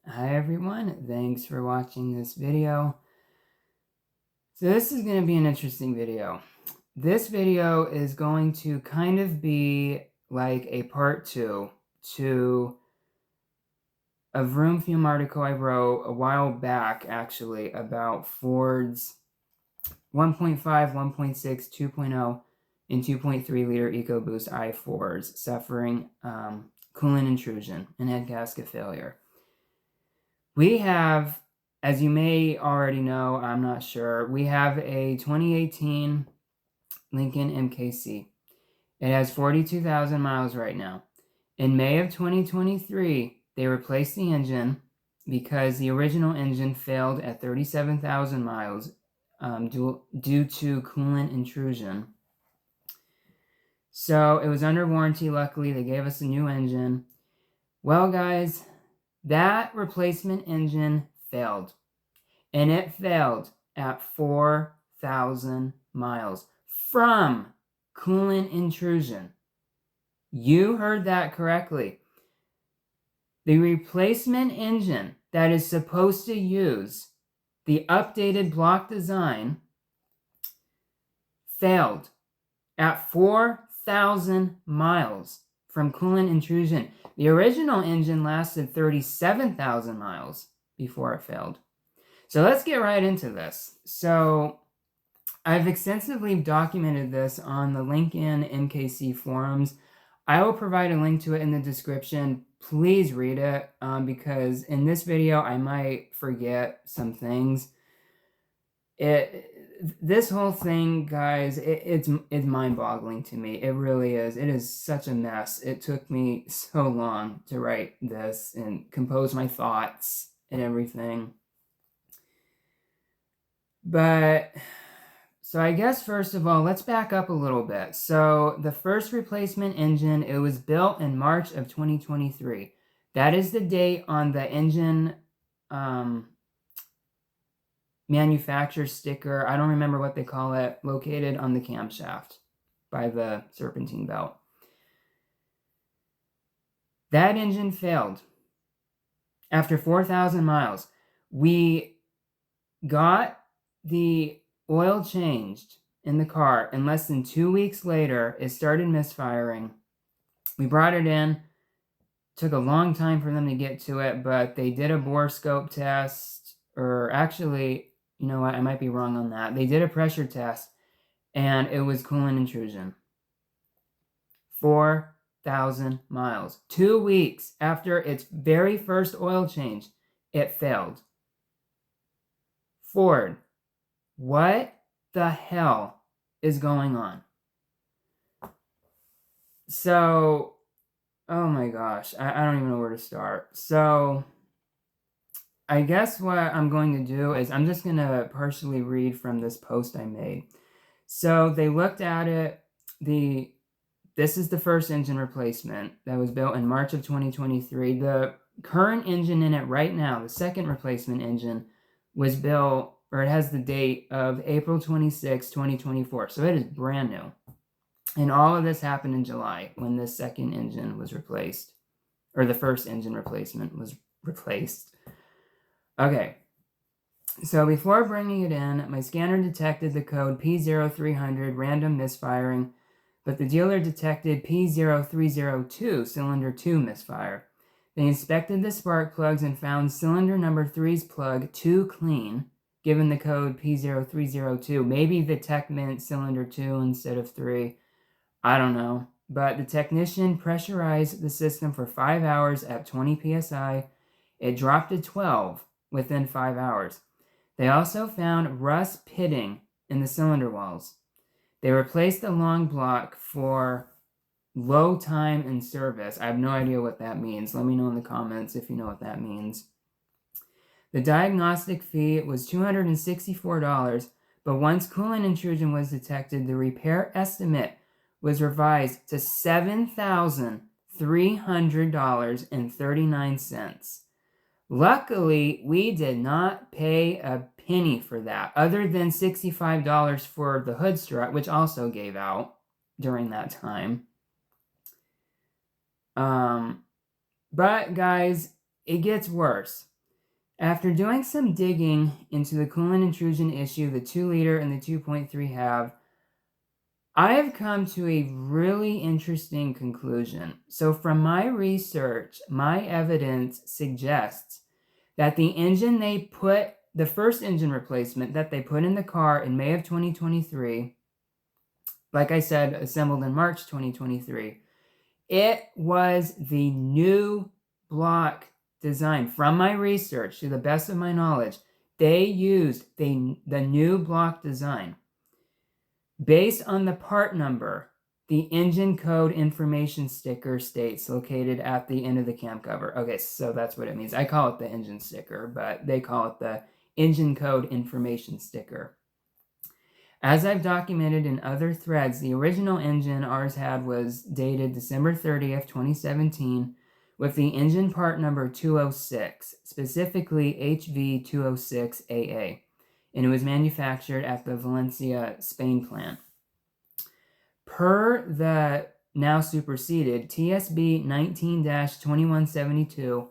Hi everyone, thanks for watching this video. So this is going to be an interesting video. This video is going to kind of be like a part 2 to a Vroom Fume article I wrote a while back actually about Ford's 1.5, 1.6, 2.0, and 2.3 liter EcoBoost I-4s suffering coolant intrusion and head gasket failure. We have, as you may already know, I'm not sure, we have a 2018 Lincoln MKC. It has 42,000 miles right now. In May of 2023, they replaced the engine because the original engine failed at 37,000 miles due to coolant intrusion. So it was under warranty. Luckily, they gave us a new engine. Well, guys, that replacement engine failed. And it failed at 4,000 miles from coolant intrusion. You heard that correctly. The replacement engine that is supposed to use the updated block design failed at 4,000 miles from coolant intrusion. The original engine lasted 37,000 miles before it failed. So let's get right into this. So I've extensively documented this on the Lincoln MKC forums. I will provide a link to it in the description. Please read it because in this video I might forget some things. This whole thing, guys, it's mind-boggling to me. It really is. It is such a mess. It took me so long to write this and compose my thoughts and everything. But so I guess first of all, let's back up a little bit. So the first replacement engine, it was built in March of 2023. That is the date on the engine manufacturer sticker. I don't remember what they call it, located on the camshaft by the serpentine belt. That engine failed after 4,000 miles. We got the oil changed in the car, and less than 2 weeks later, it started misfiring. We brought it in. Took a long time for them to get to it, but they did a bore scope test, or actually, you know what, I might be wrong on that. They did a pressure test, and it was coolant intrusion. 4,000 miles. 2 weeks after its very first oil change, it failed. Ford, what the hell is going on? So, oh my gosh, I don't even know where to start. So, I guess what I'm going to do is I'm just going to partially read from this post I made. So, they looked at it. This is the first engine replacement that was built in March of 2023. The current engine in it right now, the second replacement engine, was built, or it has the date of April 26, 2024. So it is brand new. And all of this happened in July when this second engine was replaced, or the first engine replacement was replaced. Okay, so before bringing it in, my scanner detected the code P0300 random misfiring, but the dealer detected P0302 cylinder 2 misfire. They inspected the spark plugs and found cylinder number 3's plug 2 clean, given the code P0302. Maybe the tech meant cylinder 2 instead of 3. I don't know. But the technician pressurized the system for 5 hours at 20 psi. It dropped to 12 within 5 hours. They also found rust pitting in the cylinder walls. They replaced the long block for low time in service. I have no idea what that means. Let me know in the comments if you know what that means. The diagnostic fee was $264, but once coolant intrusion was detected, the repair estimate was revised to $7,300.39. Luckily, we did not pay a penny for that, other than $65 for the hood strut, which also gave out during that time. But guys, it gets worse. After doing some digging into the coolant intrusion issue the 2-liter and the 2.3 have, I have come to a really interesting conclusion. So from my research, my evidence suggests that the first engine replacement that they put in the car in May of 2023, like I said, assembled in March 2023, it was the new block design. From my research, to the best of my knowledge, they used the new block design. Based on the part number, the engine code information sticker states located at the end of the cam cover. Okay, so that's what it means. I call it the engine sticker, but they call it the engine code information sticker. As I've documented in other threads, the original engine ours had was dated December 30th, 2017, with the engine part number 206, specifically HV206AA, and it was manufactured at the Valencia, Spain plant. Per the now superseded TSB 19-2172,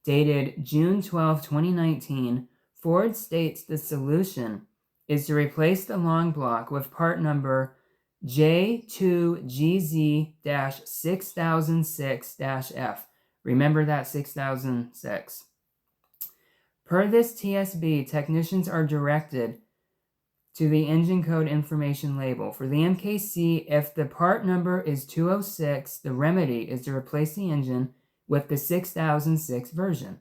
dated June 12, 2019, Ford states the solution is to replace the long block with part number J2GZ-6006-F. Remember that 6006. Per this TSB, technicians are directed to the engine code information label. For the MKC, if the part number is 206, the remedy is to replace the engine with the 6006 version.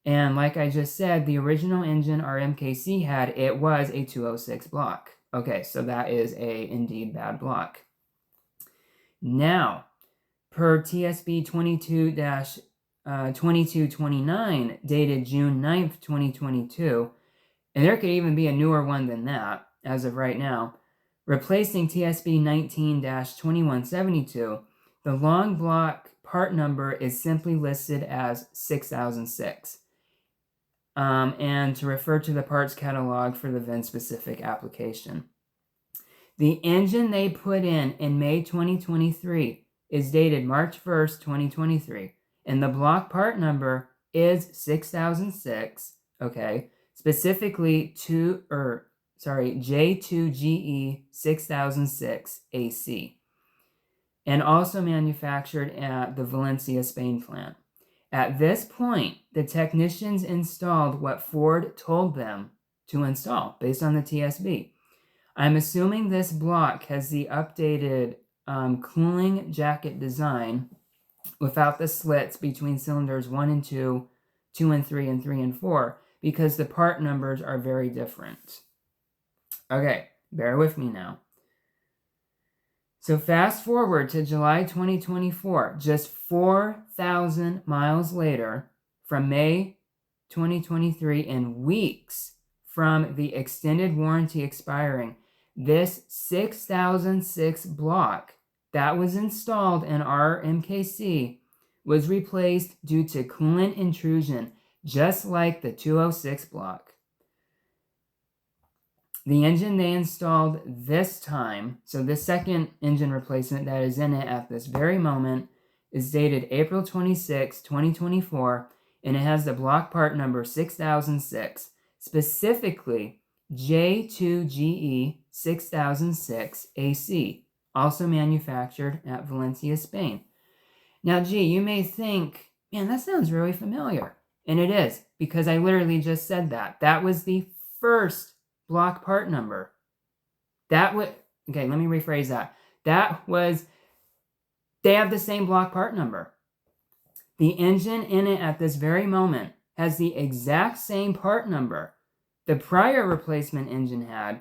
And like I just said, the original engine our MKC had, it was a 206 block. Okay, so that is a indeed bad block. Now, per TSB 22-2229, dated June 9th, 2022, and there could even be a newer one than that, as of right now, replacing TSB 19-2172, the long block part number is simply listed as 6006. And to refer to the parts catalog for the VIN-specific application. The engine they put in May 2023 is dated March 1st, 2023, and the block part number is 6006, okay, specifically J2GE 6006 AC, and also manufactured at the Valencia, Spain plant. At this point, the technicians installed what Ford told them to install based on the TSB. I'm assuming this block has the updated cooling jacket design without the slits between cylinders 1 and 2, 2 and 3, and 3 and 4, because the part numbers are very different. Okay, bear with me now. So fast forward to July 2024, just 4,000 miles later from May 2023 and weeks from the extended warranty expiring, this 6006 block that was installed in our MKC was replaced due to coolant intrusion, just like the 206 block. The engine they installed this time, so the second engine replacement that is in it at this very moment, is dated April 26, 2024, and it has the block part number 6006, specifically J2GE 6006 AC, also manufactured at Valencia, Spain. Now, gee, you may think, man, that sounds really familiar. And it is, because I literally just said that. That was the first block part number. Okay, let me rephrase that. They have the same block part number. The engine in it at this very moment has the exact same part number the prior replacement engine had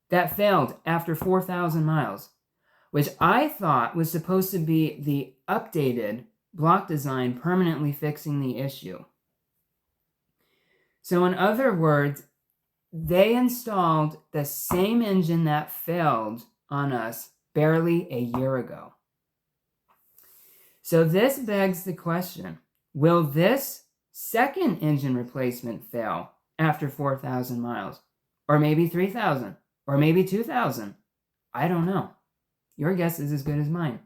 that failed after 4,000 miles, which I thought was supposed to be the updated block design permanently fixing the issue. So in other words, they installed the same engine that failed on us barely a year ago. So this begs the question, will this second engine replacement fail after 4,000 miles? Or maybe 3,000? Or maybe 2,000? I don't know. Your guess is as good as mine.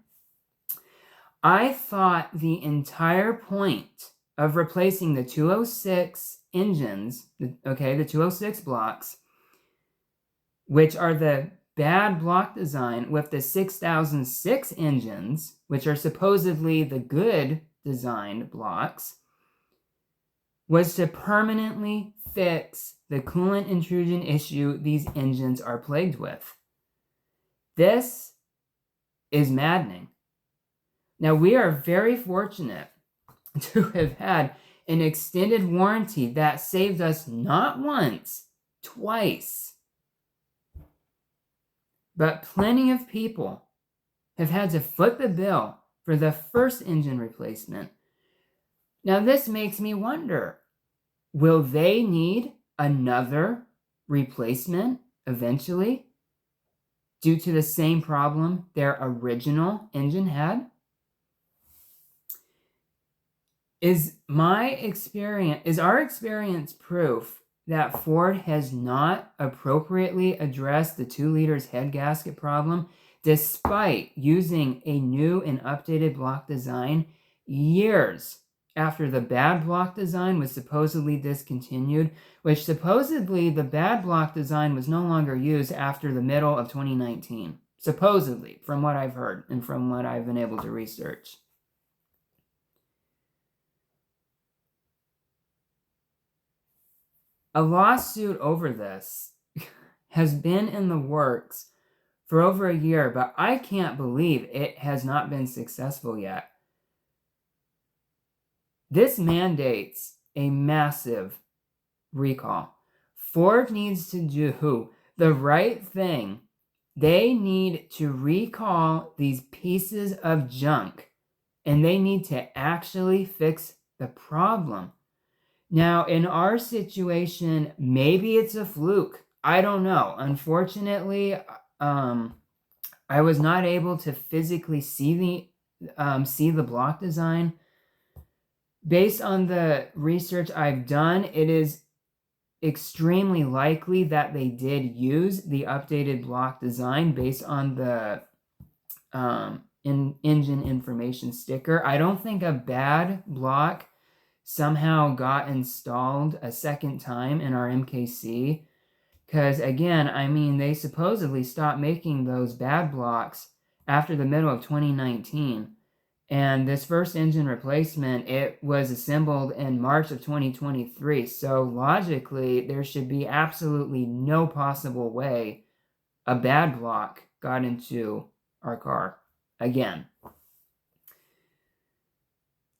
I thought the entire point of replacing the 206 engines, okay, the 206 blocks, which are the bad block design, with the 6006 engines, which are supposedly the good designed blocks, was to permanently fix the coolant intrusion issue these engines are plagued with. This is maddening. Now, we are very fortunate to have had an extended warranty that saved us not once, twice. But plenty of people have had to foot the bill for the first engine replacement. Now, this makes me wonder, will they need another replacement eventually due to the same problem their original engine had? Is our experience proof that Ford has not appropriately addressed the 2 liters head gasket problem despite using a new and updated block design years after the bad block design was supposedly discontinued, which supposedly the bad block design was no longer used after the middle of 2019, supposedly, from what I've heard and from what I've been able to research. A lawsuit over this has been in the works for over a year, but I can't believe it has not been successful yet. This mandates a massive recall. Ford needs to do the right thing. They need to recall these pieces of junk, and they need to actually fix the problem. Now, in our situation, maybe it's a fluke. I don't know. Unfortunately, I was not able to physically see the block design. Based on the research I've done, it is extremely likely that they did use the updated block design based on the engine information sticker. I don't think a bad block somehow got installed a second time in our MKC, because again, I mean, they supposedly stopped making those bad blocks after the middle of 2019, and this first engine replacement, it was assembled in March of 2023, so logically there should be absolutely no possible way a bad block got into our car again.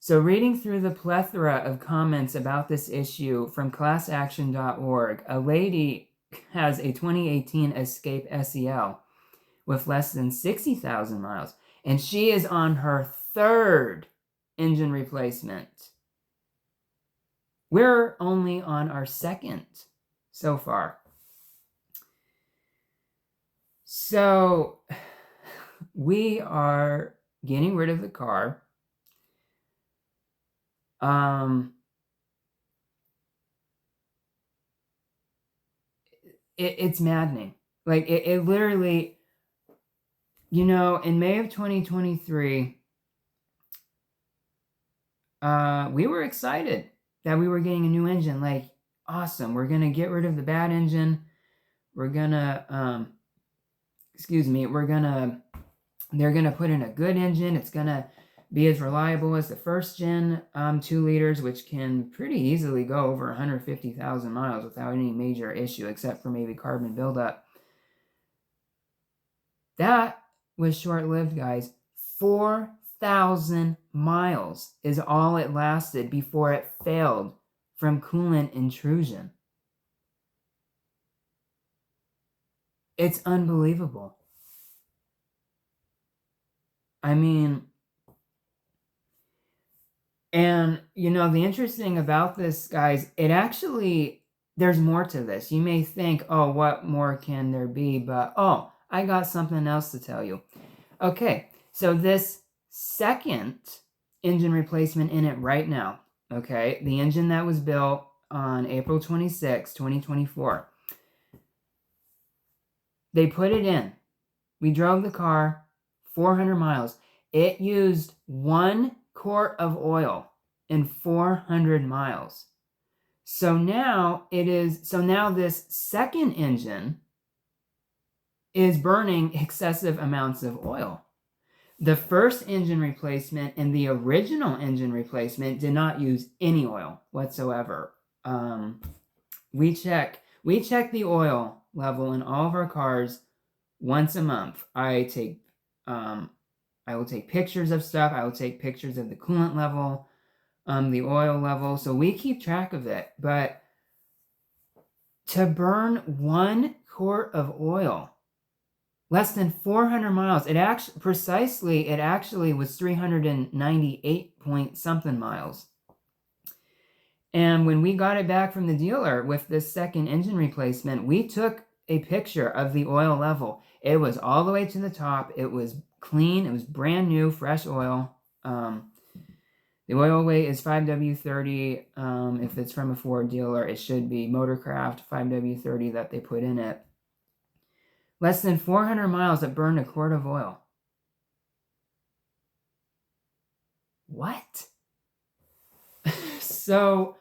So reading through the plethora of comments about this issue from classaction.org, a lady has a 2018 Escape SEL with less than 60,000 miles, and she is on her third engine replacement. We're only on our second so far. So we are getting rid of the car. It's maddening. Like, it literally, you know, in May of 2023, we were excited that we were getting a new engine. Like, awesome. We're going to get rid of the bad engine. We're going to, they're going to put in a good engine. It's going to be as reliable as the first gen 2 liters, which can pretty easily go over 150,000 miles without any major issue, except for maybe carbon buildup. That was short-lived, guys. 4,000 miles is all it lasted before it failed from coolant intrusion. It's unbelievable. I mean, and, you know, the interesting thing about this, guys, it actually, there's more to this. You may think, oh, what more can there be? But, oh, I got something else to tell you. Okay, so this second engine replacement in it right now, okay, the engine that was built on April 26, 2024, they put it in. We drove the car 400 miles. It used 1 quart of oil 400 miles. So now this second engine is burning excessive amounts of oil. The first engine replacement and the original engine replacement did not use any oil whatsoever. We check the oil level in all of our cars once a month. I will take pictures of stuff. I will take pictures of the coolant level, the oil level. So we keep track of it. But to burn 1 quart of oil, less than 400 miles, it actually was 398 point something miles. And when we got it back from the dealer with this second engine replacement, we took a picture of the oil level. It was all the way to the top. It was clean. It was brand new, fresh oil. The oil weight is 5W30. If it's from a Ford dealer, it should be Motorcraft 5W30 that they put in it. Less than 400 miles, it burned a quart of oil. What? So,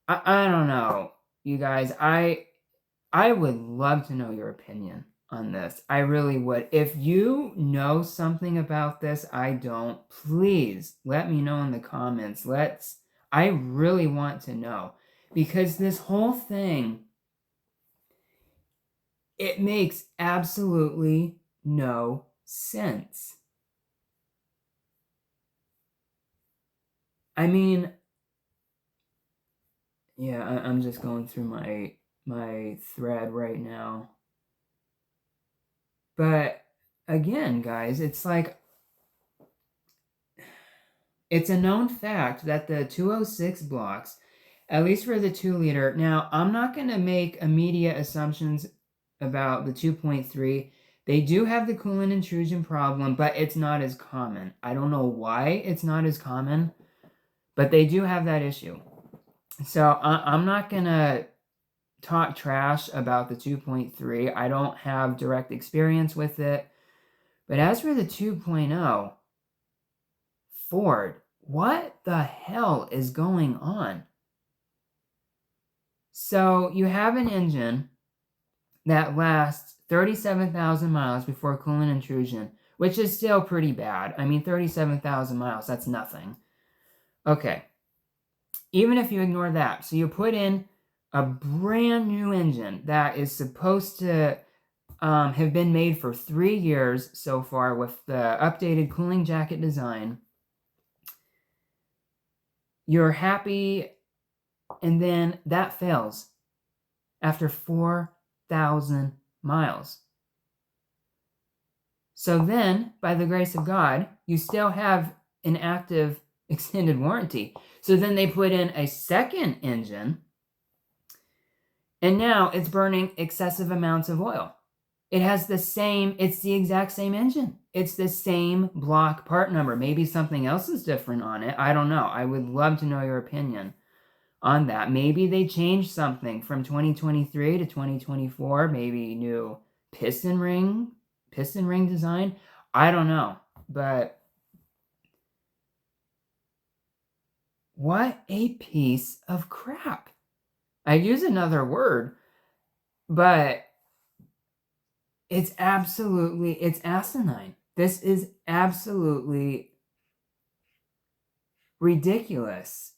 I don't know, you guys. I would love to know your opinion on this. I really would. If you know something about this, I don't, please let me know in the comments. I really want to know. Because this whole thing, it makes absolutely no sense. I mean, yeah, I'm just going through my thread right now. But again, guys, it's like, it's a known fact that the 206 blocks, at least for the 2-liter, now I'm not going to make immediate assumptions about the 2.3. They do have the coolant intrusion problem, but it's not as common. I don't know why it's not as common, but they do have that issue. So I'm not going to talk trash about the 2.3. I don't have direct experience with it. But as for the 2.0, Ford, what the hell is going on? So you have an engine that lasts 37,000 miles before coolant intrusion, which is still pretty bad. I mean, 37,000 miles, that's nothing. Okay, even if you ignore that, so you put in a brand new engine that is supposed to have been made for 3 years so far with the updated cooling jacket design. You're happy, and then that fails after 4,000 miles. So then, by the grace of God, you still have an active extended warranty. So then they put in a second engine, and now it's burning excessive amounts of oil. It's the exact same engine. It's the same block part number. Maybe something else is different on it. I don't know. I would love to know your opinion on that. Maybe they changed something from 2023 to 2024. Maybe new piston ring design. I don't know. But what a piece of crap. I'd use another word, but it's asinine. This is absolutely ridiculous.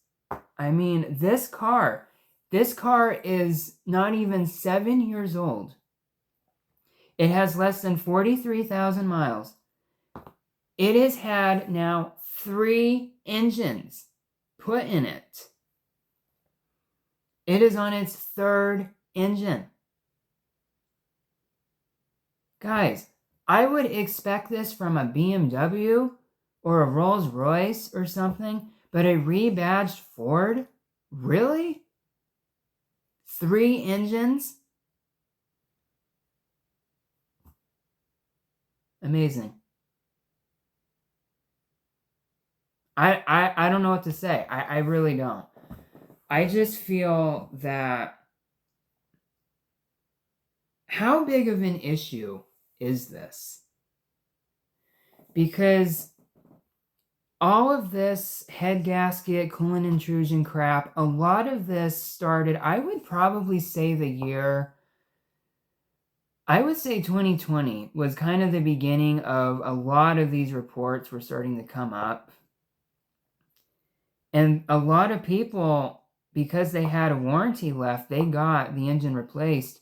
I mean, this car is not even 7 years old. It has less than 43,000 miles. It has had now 3 engines put in it. It is on its 3rd engine. Guys, I would expect this from a BMW or a Rolls-Royce or something, but a rebadged Ford? Really? 3 engines? Amazing. I don't know what to say. I really don't. I just feel that, how big of an issue is this? Because all of this head gasket, coolant intrusion crap, a lot of this started, I would probably say I would say 2020 was kind of the beginning of a lot of these reports were starting to come up. And a lot of people, because they had a warranty left, they got the engine replaced.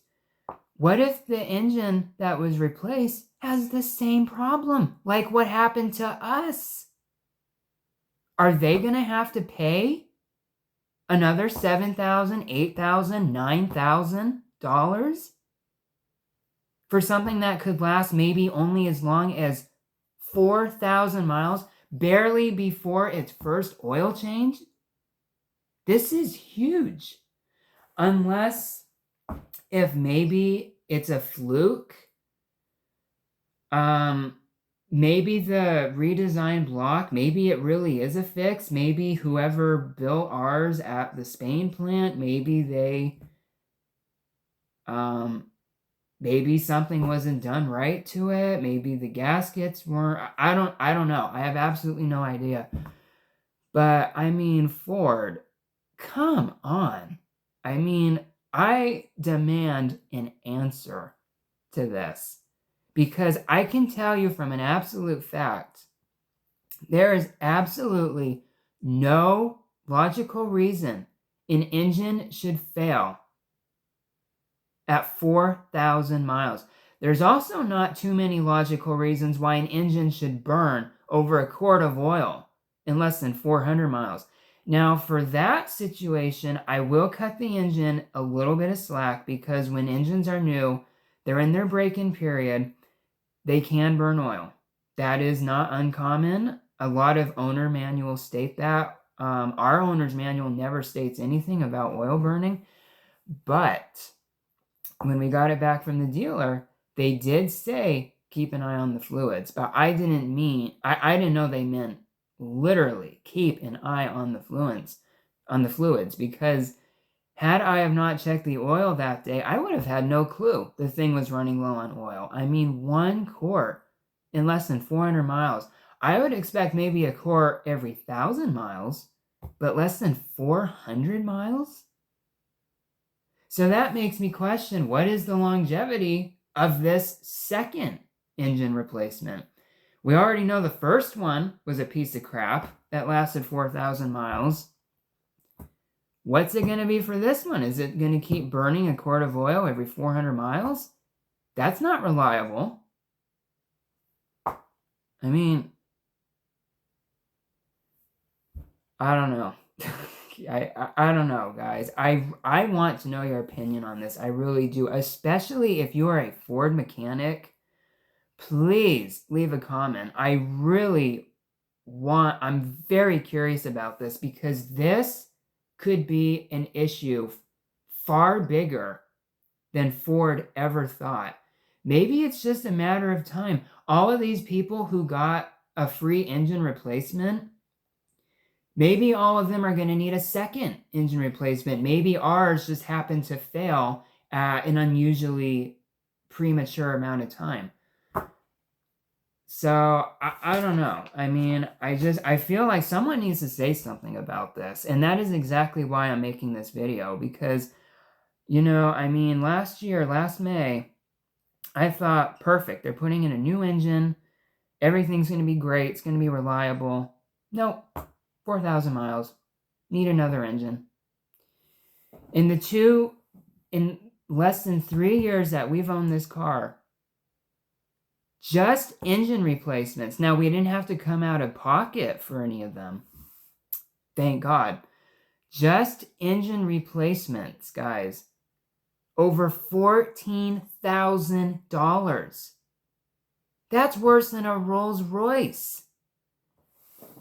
What if the engine that was replaced has the same problem, like what happened to us? Are they going to have to pay another $7,000, $8,000, $9,000 for something that could last maybe only as long as 4,000 miles, barely before its first oil change? This is huge. Unless if maybe it's a fluke, maybe the redesigned block, maybe it really is a fix. Maybe whoever built ours at the Spain plant, maybe they, maybe something wasn't done right to it. Maybe the gaskets weren't, I don't know. I have absolutely no idea. But I mean, Ford, come on. I mean, I demand an answer to this. Because I can tell you from an absolute fact, there is absolutely no logical reason an engine should fail at 4,000 miles. There's also not too many logical reasons why an engine should burn over a quart of oil in less than 400 miles. Now, for that situation, I will cut the engine a little bit of slack because when engines are new, they're in their break-in period, they can burn oil. That is not uncommon. A lot of owner manuals state that. Our owner's manual never states anything about oil burning, but when we got it back from the dealer, they did say keep an eye on the fluids, but I didn't know they meant literally keep an eye on the fluids, because had I have not checked the oil that day, I would have had no clue the thing was running low on oil. I mean, 1 quart in less than 400 miles. I would expect maybe a quart every 1,000 miles, but less than 400 miles? So that makes me question, what is the longevity of this second engine replacement? We already know the first one was a piece of crap that lasted 4,000 miles. What's it going to be for this one? Is it going to keep burning a quart of oil every 400 miles? That's not reliable. I mean, I don't know. I don't know, guys. I want to know your opinion on this. I really do. Especially if you are a Ford mechanic, please leave a comment. I'm very curious about this because this could be an issue far bigger than Ford ever thought. Maybe it's just a matter of time. All of these people who got a free engine replacement, maybe all of them are going to need a second engine replacement. Maybe ours just happened to fail at an unusually premature amount of time. So, I don't know. I mean, I feel like someone needs to say something about this. And that is exactly why I'm making this video. Because, I mean, last May, I thought, perfect. They're putting in a new engine. Everything's going to be great. It's going to be reliable. Nope. 4,000 miles. Need another engine. In less than 3 years that we've owned this car, just engine replacements. Now, we didn't have to come out of pocket for any of them. Thank God. Just engine replacements, guys. Over $14,000. That's worse than a Rolls Royce.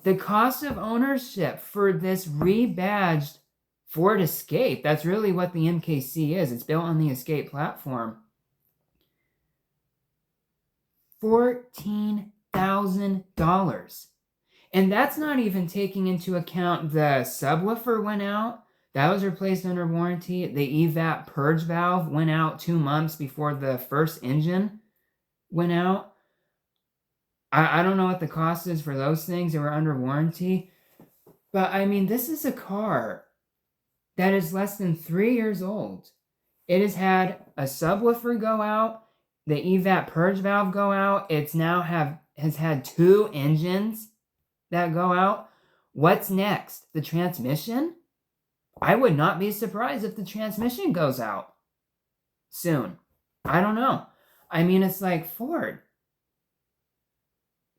The cost of ownership for this rebadged Ford Escape, that's really what the MKC is. It's built on the Escape platform. $14,000. And that's not even taking into account the subwoofer went out. That was replaced under warranty. The evap purge valve went out 2 months before the first engine went out. I don't know what the cost is for those things. They were under warranty. But I mean, this is a car that is less than 3 years old. It has had a subwoofer go out, the evap purge valve go out. It's now has had 2 engines that go out. What's next? The transmission? I would not be surprised if the transmission goes out soon. I don't know. I mean, it's like, Ford,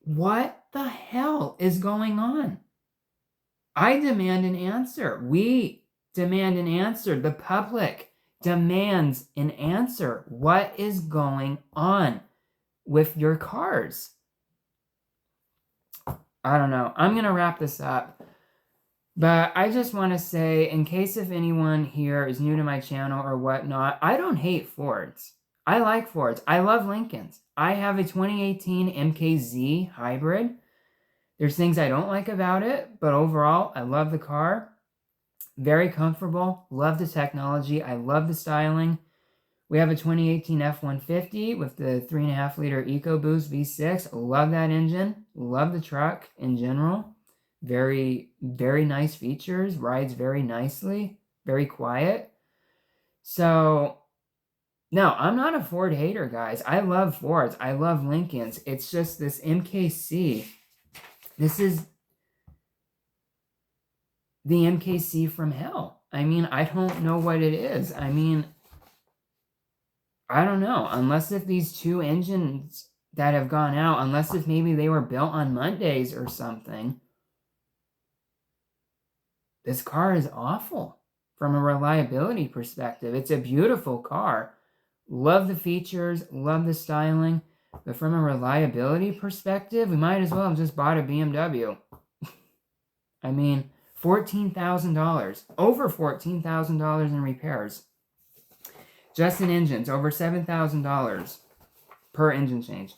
what the hell is going on? I demand an answer. We demand an answer. The public demands an answer. What is going on with your cars? I don't know. I'm going to wrap this up. But I just want to say, in case if anyone here is new to my channel or whatnot, I don't hate Fords. I like Fords. I love Lincolns. I have a 2018 MKZ hybrid. There's things I don't like about it, but overall, I love the car. Very comfortable. Love the technology. I love the styling. We have a 2018 F-150 with the 3.5-liter EcoBoost V6. Love that engine. Love the truck in general. Very, very nice features. Rides very nicely. Very quiet. So, no, I'm not a Ford hater, guys. I love Fords. I love Lincolns. It's just this MKC. This is the MKC from hell. I mean, I don't know what it is. I mean, I don't know. Unless if these 2 engines that have gone out, unless if maybe they were built on Mondays or something. This car is awful from a reliability perspective. It's a beautiful car. Love the features, love the styling. But from a reliability perspective, we might as well have just bought a BMW. I mean, $14,000. Over $14,000 in repairs. Just in engines, over $7,000 per engine change.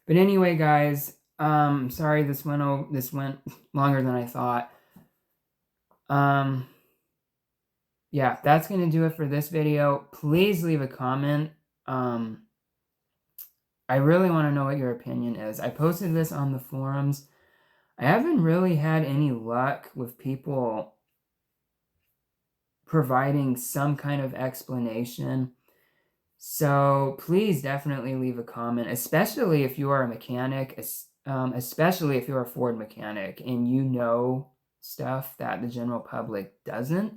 But anyway, guys, sorry this went longer than I thought. Yeah, that's going to do it for this video. Please leave a comment. I really want to know what your opinion is. I posted this on the forums. I haven't really had any luck with people providing some kind of explanation. So please definitely leave a comment, especially if you are a mechanic, especially if you're a Ford mechanic and you know stuff that the general public doesn't.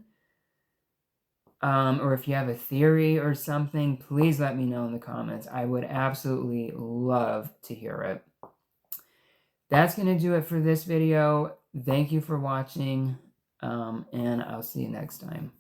Or if you have a theory or something, please let me know in the comments. I would absolutely love to hear it. That's going to do it for this video. Thank you for watching, and I'll see you next time.